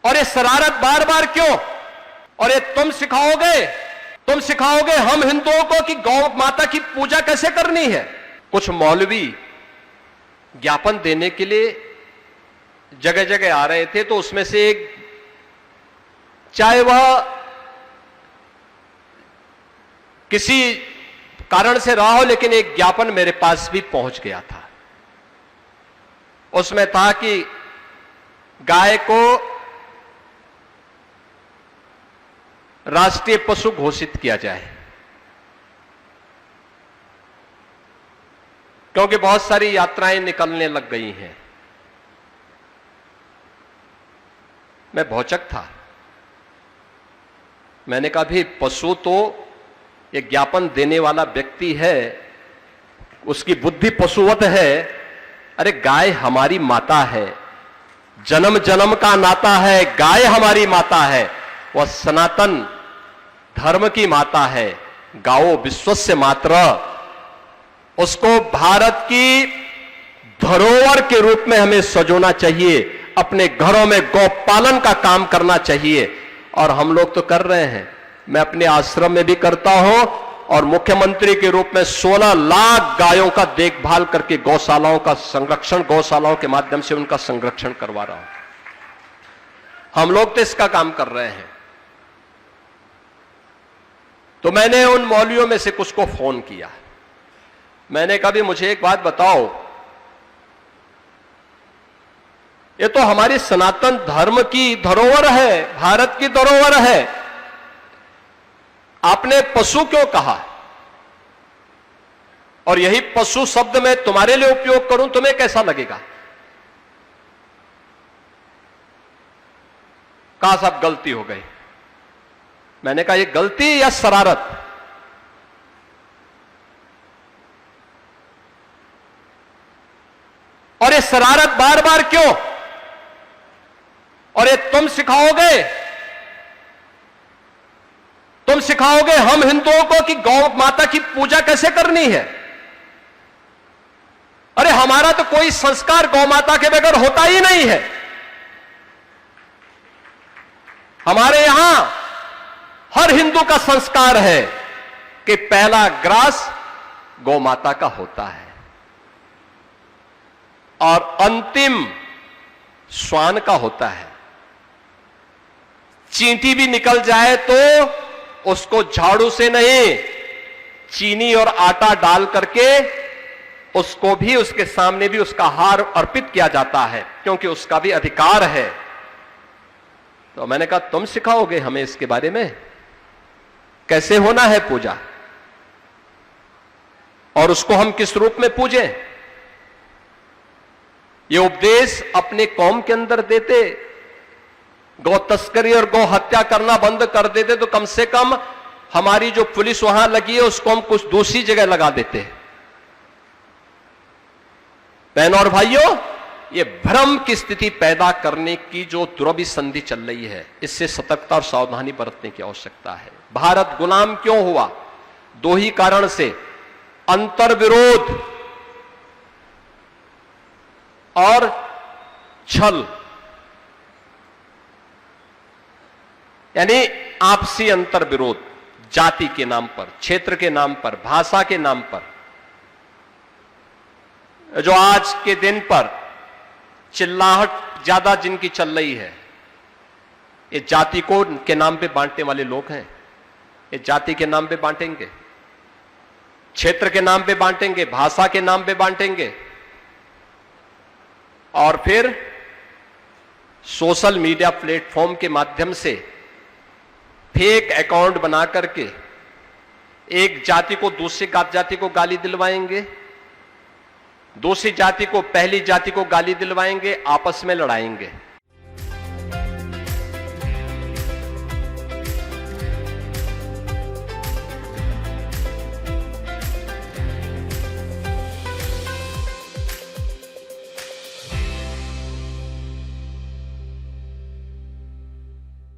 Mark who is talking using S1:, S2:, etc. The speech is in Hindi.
S1: और ये शरारत बार बार क्यों? और ये तुम सिखाओगे हम हिंदुओं को कि गौ माता की पूजा कैसे करनी है। कुछ मौलवी ज्ञापन देने के लिए जगह जगह आ रहे थे, तो उसमें से एक, चाहे वह किसी कारण से रहा हो, लेकिन एक ज्ञापन मेरे पास भी पहुंच गया था। उसमें था कि गाय को राष्ट्रीय पशु घोषित किया जाए, क्योंकि बहुत सारी यात्राएं निकलने लग गई हैं। मैं भौचक था। मैंने कहा भी पशु तो एक ज्ञापन देने वाला व्यक्ति है, उसकी बुद्धि पशुवत है। अरे गाय हमारी माता है, जन्म जन्म का नाता है। गाय हमारी माता है, वह सनातन धर्म की माता है। गाओ विश्वस्य मातरः, उसको भारत की धरोहर के रूप में हमें सजोना चाहिए। अपने घरों में गौपालन का काम करना चाहिए, और हम लोग तो कर रहे हैं। मैं अपने आश्रम में भी करता हूं, और मुख्यमंत्री के रूप में 16 लाख गायों का देखभाल करके गौशालाओं का संरक्षण, गौशालाओं के माध्यम से उनका संरक्षण करवा रहा हूं। हम लोग तो इसका काम कर रहे हैं। तो मैंने उन मौलवियों में से कुछ को फोन किया। मैंने कहा भी मुझे एक बात बताओ, ये तो हमारी सनातन धर्म की धरोहर है, भारत की धरोहर है, आपने पशु क्यों कहा? और यही पशु शब्द मैं तुम्हारे लिए उपयोग करूं, तुम्हें कैसा लगेगा? कहा साहब गलती हो गई। मैंने कहा ये गलती या शरारत? और ये शरारत बार बार क्यों? और ये तुम सिखाओगे हम हिंदुओं को कि गौ माता की पूजा कैसे करनी है। अरे हमारा तो कोई संस्कार गौ माता के बगैर होता ही नहीं है। हमारे यहां हर हिंदू का संस्कार है कि पहला ग्रास गौ माता का होता है, और अंतिम श्वान का होता है। चींटी भी निकल जाए तो उसको झाड़ू से नहीं, चीनी और आटा डाल करके उसको भी, उसके सामने भी उसका हार अर्पित किया जाता है, क्योंकि उसका भी अधिकार है। तो मैंने कहा तुम सिखाओगे हमें इसके बारे में, कैसे होना है पूजा, और उसको हम किस रूप में पूजें। ये उपदेश अपने कौम के अंदर देते, गौ तस्करी और गौ हत्या करना बंद कर देते, तो कम से कम हमारी जो पुलिस वहां लगी है उसको हम कुछ दूसरी जगह लगा देते। बहनों और भाइयों, ये भ्रम की स्थिति पैदा करने की जो दुरभिसंधि चल रही है, इससे सतर्कता और सावधानी बरतने की आवश्यकता है। भारत गुलाम क्यों हुआ? दो ही कारण से, अंतर्विरोध और छल, यानी आपसी अंतर्विरोध, जाति के नाम पर, क्षेत्र के नाम पर, भाषा के नाम पर। जो आज के दिन पर चिल्लाहट ज्यादा जिनकी चल रही है, ये जाति को के नाम पे बांटने वाले लोग हैं। ये जाति के नाम पे बांटेंगे, क्षेत्र के नाम पे बांटेंगे, भाषा के नाम पे बांटेंगे, और फिर सोशल मीडिया प्लेटफॉर्म के माध्यम से फेक अकाउंट बना करके एक जाति को दूसरी जाति को गाली दिलवाएंगे, दूसरी जाति को पहली जाति को गाली दिलवाएंगे, आपस में लड़ाएंगे।